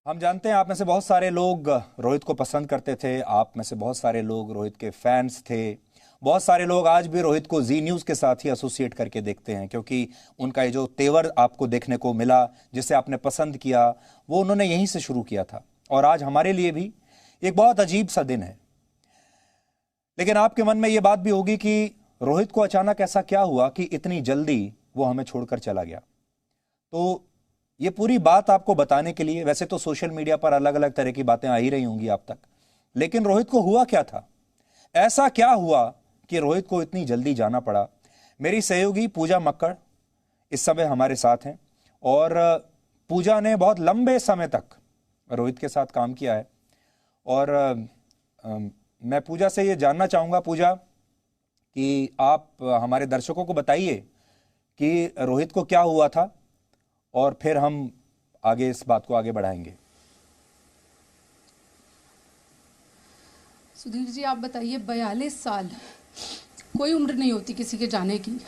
हम जानते हैं आप में से बहुत सारे लोग रोहित को पसंद करते थे। आप में से बहुत सारे लोग रोहित के फैंस थे। बहुत सारे लोग आज भी रोहित को जी न्यूज़ के साथ ही एसोसिएट करके देखते हैं, क्योंकि उनका ये जो तेवर आपको देखने को मिला, जिसे आपने पसंद किया, वो उन्होंने यहीं से शुरू किया था। और आज हमारे लिए भी एक बहुत अजीब सा दिन है। लेकिन आपके मन में ये बात भी होगी कि रोहित को अचानक ऐसा क्या हुआ कि इतनी जल्दी वो हमें छोड़कर चला गया। तो ये पूरी बात आपको बताने के लिए, वैसे तो सोशल मीडिया पर अलग अलग तरह की बातें आ ही रही होंगी आप तक, लेकिन रोहित को हुआ क्या था, ऐसा क्या हुआ कि रोहित को इतनी जल्दी जाना पड़ा। मेरी सहयोगी पूजा मक्कड़ इस समय हमारे साथ हैं और पूजा ने बहुत लंबे समय तक रोहित के साथ काम किया है। और मैं पूजा से ये जानना चाहूँगा, पूजा, कि आप हमारे दर्शकों को बताइए कि रोहित को क्या हुआ था और फिर हम आगे इस बात को आगे बढ़ाएंगे। सुधीर जी, आप बताइए, 42 साल कोई उम्र नहीं होती किसी के जाने की।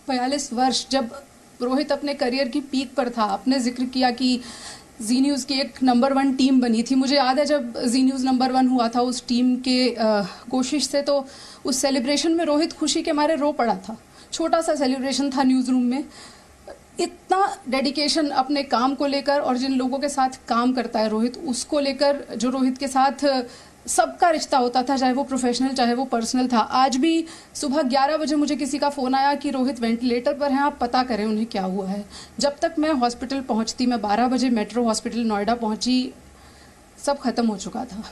42 वर्ष, जब रोहित अपने करियर की पीक पर था। आपने जिक्र किया कि जी न्यूज़ की एक नंबर 1 टीम बनी थी। मुझे याद है जब जी न्यूज़ नंबर 1 हुआ था उस टीम के कोशिश से, तो उस सेलिब्रेशन में रोहित खुशी के मारे रो पड़ा था। छोटा सा सेलिब्रेशन था न्यूज़ रूम में। इतना डेडिकेशन अपने काम को लेकर, और जिन लोगों के साथ काम करता है रोहित, उसको लेकर, जो रोहित के साथ सबका रिश्ता होता था, चाहे वो प्रोफेशनल चाहे वो पर्सनल था। आज भी सुबह 11 बजे मुझे किसी का फ़ोन आया कि रोहित वेंटिलेटर पर हैं, आप पता करें उन्हें क्या हुआ है। जब तक मैं हॉस्पिटल पहुंचती, मैं 12 बजे मेट्रो हॉस्पिटल नोएडा पहुंची, सब खत्म हो चुका था।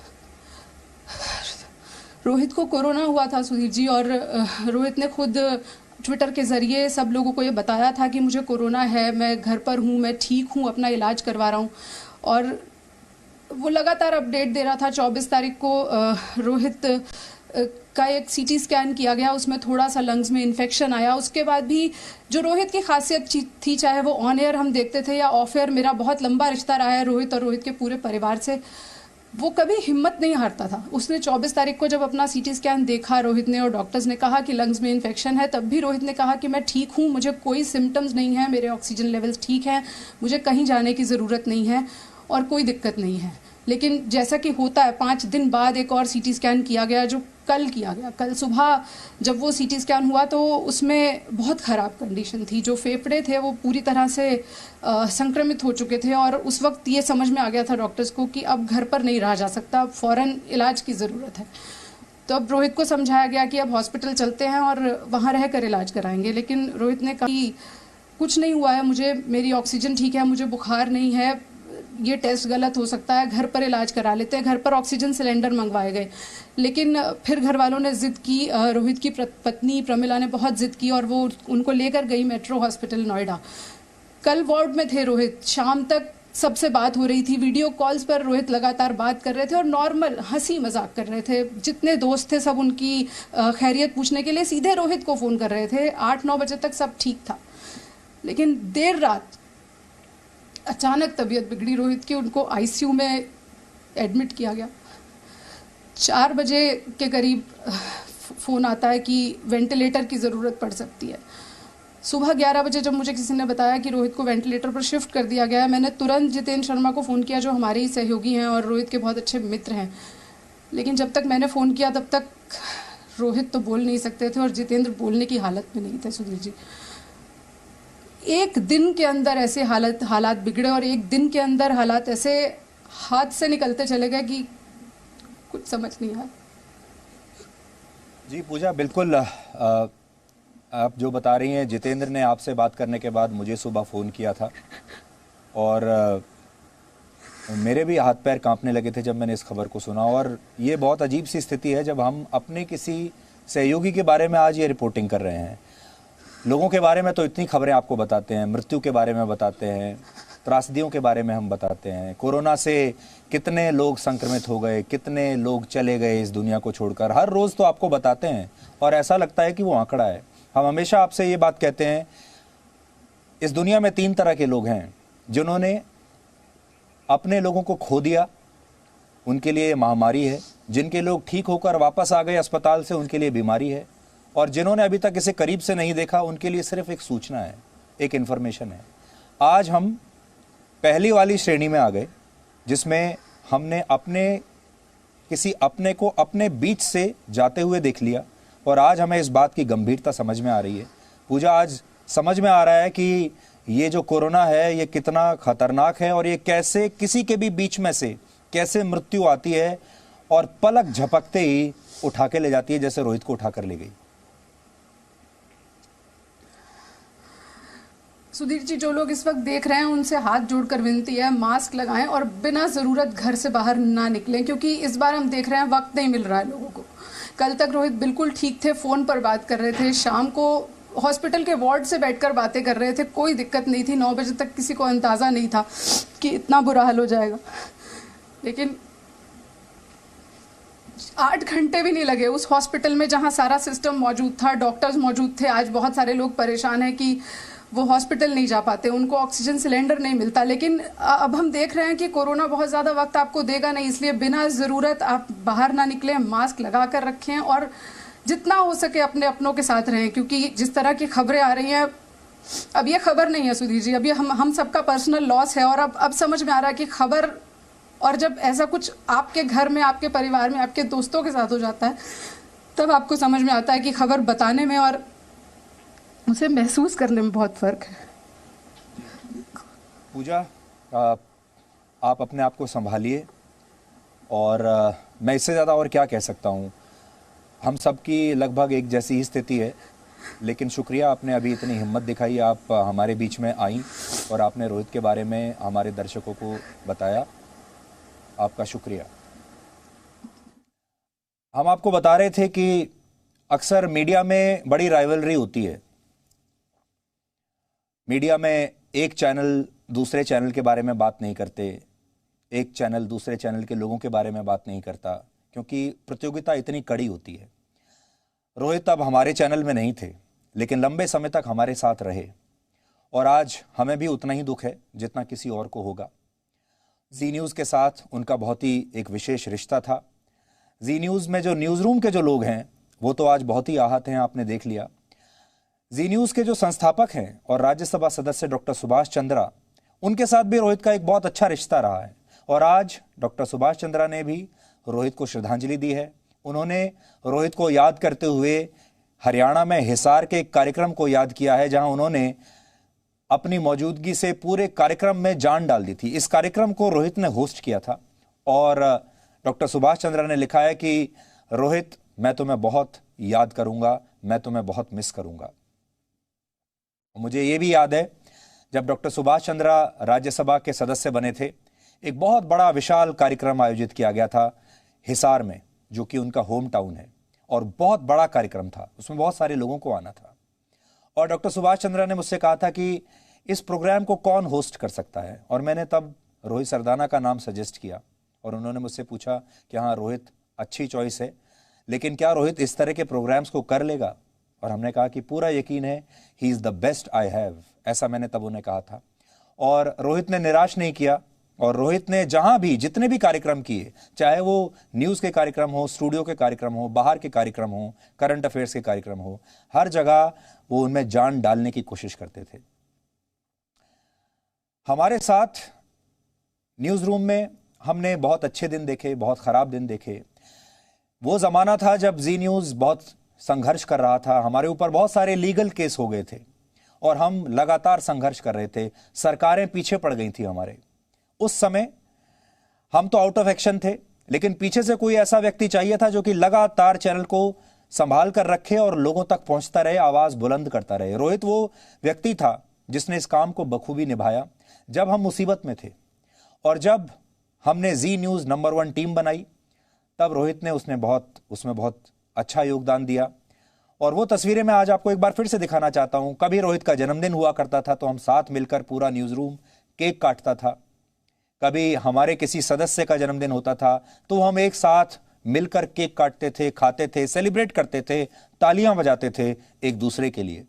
रोहित को कोरोना हुआ था सुधीर जी, और रोहित ने खुद ट्विटर के ज़रिए सब लोगों को ये बताया था कि मुझे कोरोना है, मैं घर पर हूँ, मैं ठीक हूँ, अपना इलाज करवा रहा हूँ। और वो लगातार अपडेट दे रहा था। 24 तारीख को रोहित का एक सीटी स्कैन किया गया, उसमें थोड़ा सा लंग्स में इन्फेक्शन आया। उसके बाद भी जो रोहित की खासियत थी, चाहे वो ऑन एयर हम देखते थे या ऑफ एयर, मेरा बहुत लंबा रिश्ता रहा है रोहित और रोहित के पूरे परिवार से, वो कभी हिम्मत नहीं हारता था। उसने 24 तारीख को जब अपना सीटी स्कैन देखा रोहित ने, और डॉक्टर्स ने कहा कि लंग्स में इन्फेक्शन है, तब भी रोहित ने कहा कि मैं ठीक हूँ, मुझे कोई सिम्टम्स नहीं है, मेरे ऑक्सीजन लेवल्स ठीक हैं, मुझे कहीं जाने की ज़रूरत नहीं है और कोई दिक्कत नहीं है। लेकिन जैसा कि होता है, 5 दिन बाद एक और सीटी स्कैन किया गया, जो कल किया गया। कल सुबह जब वो सीटी स्कैन हुआ तो उसमें बहुत ख़राब कंडीशन थी। जो फेफड़े थे वो पूरी तरह से संक्रमित हो चुके थे, और उस वक्त ये समझ में आ गया था डॉक्टर्स को कि अब घर पर नहीं रहा जा सकता, अब फ़ौरन इलाज की ज़रूरत है। तो अब रोहित को समझाया गया कि अब हॉस्पिटल चलते हैं और वहाँ रह कर इलाज कराएंगे। लेकिन रोहित ने कहा कि कुछ नहीं हुआ है, मुझे, मेरी ऑक्सीजन ठीक है, मुझे बुखार नहीं है, ये टेस्ट गलत हो सकता है, घर पर इलाज करा लेते हैं। घर पर ऑक्सीजन सिलेंडर मंगवाए गए। लेकिन फिर घर वालों ने ज़िद की, रोहित की पत्नी प्रमिला ने बहुत ज़िद की और वो उनको लेकर गई मेट्रो हॉस्पिटल नोएडा। कल वार्ड में थे रोहित, शाम तक सबसे बात हो रही थी, वीडियो कॉल्स पर रोहित लगातार बात कर रहे थे और नॉर्मल हंसी मजाक कर रहे थे। जितने दोस्त थे सब उनकी खैरियत पूछने के लिए सीधे रोहित को फ़ोन कर रहे थे। 8-9 बजे तक सब ठीक था। लेकिन देर रात अचानक तबीयत बिगड़ी रोहित की, उनको आईसीयू में एडमिट किया गया। 4 बजे के करीब फ़ोन आता है कि वेंटिलेटर की ज़रूरत पड़ सकती है। सुबह 11 बजे जब मुझे किसी ने बताया कि रोहित को वेंटिलेटर पर शिफ्ट कर दिया गया है, मैंने तुरंत जितेंद्र शर्मा को फ़ोन किया, जो हमारे ही सहयोगी हैं और रोहित के बहुत अच्छे मित्र हैं। लेकिन जब तक मैंने फ़ोन किया तब तक रोहित तो बोल नहीं सकते थे और जितेंद्र बोलने की हालत में नहीं थे सुधीर जी। एक दिन के अंदर ऐसे हालात बिगड़े और एक दिन के अंदर हालात ऐसे हाथ से निकलते चले गए कि कुछ समझ नहीं आया। जी पूजा, बिल्कुल आप जो बता रही हैं, जितेंद्र ने आपसे बात करने के बाद मुझे सुबह फ़ोन किया था और मेरे भी हाथ पैर कांपने लगे थे जब मैंने इस खबर को सुना। और ये बहुत अजीब सी स्थिति है जब हम अपने किसी सहयोगी के बारे में आज ये रिपोर्टिंग कर रहे हैं। लोगों के बारे में तो इतनी खबरें आपको बताते हैं, मृत्यु के बारे में बताते हैं, त्रासदियों के बारे में हम बताते हैं, कोरोना से कितने लोग संक्रमित हो गए, कितने लोग चले गए इस दुनिया को छोड़कर, हर रोज़ तो आपको बताते हैं और ऐसा लगता है कि वो आंकड़ा है। हम हमेशा आपसे ये बात कहते हैं, इस दुनिया में 3 तरह के लोग हैं। जिन्होंने अपने लोगों को खो दिया, उनके लिए महामारी है। जिनके लोग ठीक होकर वापस आ गए अस्पताल से, उनके लिए बीमारी है। और जिन्होंने अभी तक इसे करीब से नहीं देखा, उनके लिए सिर्फ एक सूचना है, एक इन्फॉर्मेशन है। आज हम पहली वाली श्रेणी में आ गए, जिसमें हमने किसी अपने को अपने बीच से जाते हुए देख लिया, और आज हमें इस बात की गंभीरता समझ में आ रही है। पूजा, आज समझ में आ रहा है कि ये जो कोरोना है ये कितना खतरनाक है, और ये कैसे किसी के भी बीच में से कैसे मृत्यु आती है और पलक झपकते ही उठा के ले जाती है, जैसे रोहित को उठाकर ले गई। सुधीर जी, जो लोग इस वक्त देख रहे हैं उनसे हाथ जोड़कर विनती है, मास्क लगाएं और बिना ज़रूरत घर से बाहर ना निकलें, क्योंकि इस बार हम देख रहे हैं वक्त नहीं मिल रहा है लोगों को। कल तक रोहित बिल्कुल ठीक थे, फ़ोन पर बात कर रहे थे, शाम को हॉस्पिटल के वार्ड से बैठकर बातें कर रहे थे, कोई दिक्कत नहीं थी। 9 बजे तक किसी को अंदाज़ा नहीं था कि इतना बुरा हाल हो जाएगा, लेकिन 8 घंटे भी नहीं लगे उस हॉस्पिटल में जहां सारा सिस्टम मौजूद था, डॉक्टर्स मौजूद थे। आज बहुत सारे लोग परेशान हैं कि वो हॉस्पिटल नहीं जा पाते, उनको ऑक्सीजन सिलेंडर नहीं मिलता। लेकिन अब हम देख रहे हैं कि कोरोना बहुत ज़्यादा वक्त आपको देगा नहीं, इसलिए बिना ज़रूरत आप बाहर ना निकलें, मास्क लगा कर रखें और जितना हो सके अपने अपनों के साथ रहें, क्योंकि जिस तरह की खबरें आ रही हैं, अब ये खबर नहीं है सुधीर जी, अब ये हम सबका पर्सनल लॉस है। और अब समझ में आ रहा है कि खबर, और जब ऐसा कुछ आपके घर में, आपके परिवार में, आपके दोस्तों के साथ हो जाता है, तब आपको समझ में आता है कि खबर बताने में और उसे महसूस करने में बहुत फ़र्क है। पूजा, आप अपने आप को संभालिए, और मैं इससे ज़्यादा और क्या कह सकता हूँ। हम सबकी लगभग एक जैसी ही स्थिति है, लेकिन शुक्रिया आपने अभी इतनी हिम्मत दिखाई, आप हमारे बीच में आई और आपने रोहित के बारे में हमारे दर्शकों को बताया। आपका शुक्रिया। हम आपको बता रहे थे कि अक्सर मीडिया में बड़ी राइवलरी होती है। मीडिया में एक चैनल दूसरे चैनल के बारे में बात नहीं करते, एक चैनल दूसरे चैनल के लोगों के बारे में बात नहीं करता, क्योंकि प्रतियोगिता इतनी कड़ी होती है। रोहित अब हमारे चैनल में नहीं थे, लेकिन लंबे समय तक हमारे साथ रहे, और आज हमें भी उतना ही दुख है जितना किसी और को होगा। जी न्यूज़ के साथ उनका बहुत ही एक विशेष रिश्ता था। जी न्यूज़ में जो न्यूज़ रूम के जो लोग हैं वो तो आज बहुत ही आहत हैं, आपने देख लिया। जी न्यूज़ के जो संस्थापक हैं और राज्यसभा सदस्य डॉक्टर सुभाष चंद्रा, उनके साथ भी रोहित का एक बहुत अच्छा रिश्ता रहा है, और आज डॉक्टर सुभाष चंद्रा ने भी रोहित को श्रद्धांजलि दी है। उन्होंने रोहित को याद करते हुए हरियाणा में हिसार के एक कार्यक्रम को याद किया है, जहां उन्होंने अपनी मौजूदगी से पूरे कार्यक्रम में जान डाल दी थी। इस कार्यक्रम को रोहित ने होस्ट किया था, और डॉक्टर सुभाष चंद्रा ने लिखा है कि रोहित, मैं तुम्हें बहुत याद करूंगा, मैं तुम्हें बहुत मिस करूंगा। मुझे ये भी याद है, जब डॉक्टर सुभाष चंद्रा राज्यसभा के सदस्य बने थे, एक बहुत बड़ा विशाल कार्यक्रम आयोजित किया गया था हिसार में, जो कि उनका होम टाउन है, और बहुत बड़ा कार्यक्रम था, उसमें बहुत सारे लोगों को आना था। और डॉक्टर सुभाष चंद्रा ने मुझसे कहा था कि इस प्रोग्राम को कौन होस्ट कर सकता है, और मैंने तब रोहित सरदाना का नाम सजेस्ट किया, और उन्होंने मुझसे पूछा कि हाँ, रोहित अच्छी चॉइस है, लेकिन क्या रोहित इस तरह के प्रोग्राम्स को कर लेगा? और हमने कहा कि पूरा यकीन है, he is the best I have, ऐसा मैंने तब उन्हें कहा था। और रोहित ने निराश नहीं किया, और रोहित ने जहां भी जितने भी कार्यक्रम किए, चाहे वो न्यूज़ के कार्यक्रम हो, स्टूडियो के कार्यक्रम हो, बाहर के कार्यक्रम हो, करंट अफेयर्स के कार्यक्रम हो, हर जगह वो उनमें जान डालने की कोशिश करते थे। हमारे साथ न्यूज़ रूम में हमने बहुत अच्छे दिन देखे, बहुत ख़राब दिन देखे। वो ज़माना था जब जी न्यूज़ बहुत संघर्ष कर रहा था, हमारे ऊपर बहुत सारे लीगल केस हो गए थे, और हम लगातार संघर्ष कर रहे थे, सरकारें पीछे पड़ गई थी हमारे। उस समय हम तो आउट ऑफ एक्शन थे, लेकिन पीछे से कोई ऐसा व्यक्ति चाहिए था जो कि लगातार चैनल को संभाल कर रखे और लोगों तक पहुंचता रहे, आवाज बुलंद करता रहे। रोहित वो व्यक्ति था जिसने इस काम को बखूबी निभाया जब हम मुसीबत में थे, और जब हमने जी न्यूज़ नंबर 1 टीम बनाई, तब रोहित ने उसमें बहुत अच्छा योगदान दिया। और वो तस्वीरें मैं आज आपको एक बार फिर से दिखाना चाहता हूं। कभी रोहित का जन्मदिन हुआ करता था तो हम साथ मिलकर पूरा न्यूज़ रूम केक काटता था, कभी हमारे किसी सदस्य का जन्मदिन होता था तो हम एक साथ मिलकर केक काटते थे, खाते थे, सेलिब्रेट करते थे, तालियां बजाते थे एक दूसरे के लिए।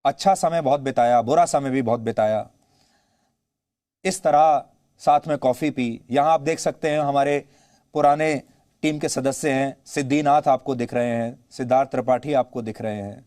अच्छा समय बहुत बिताया, बुरा समय भी बहुत बिताया, इस तरह साथ में कॉफी पी। यहां आप देख सकते हैं हमारे पुराने टीम के सदस्य हैं, सिद्धिनाथ आपको दिख रहे हैं, सिद्धार्थ त्रिपाठी आपको दिख रहे हैं,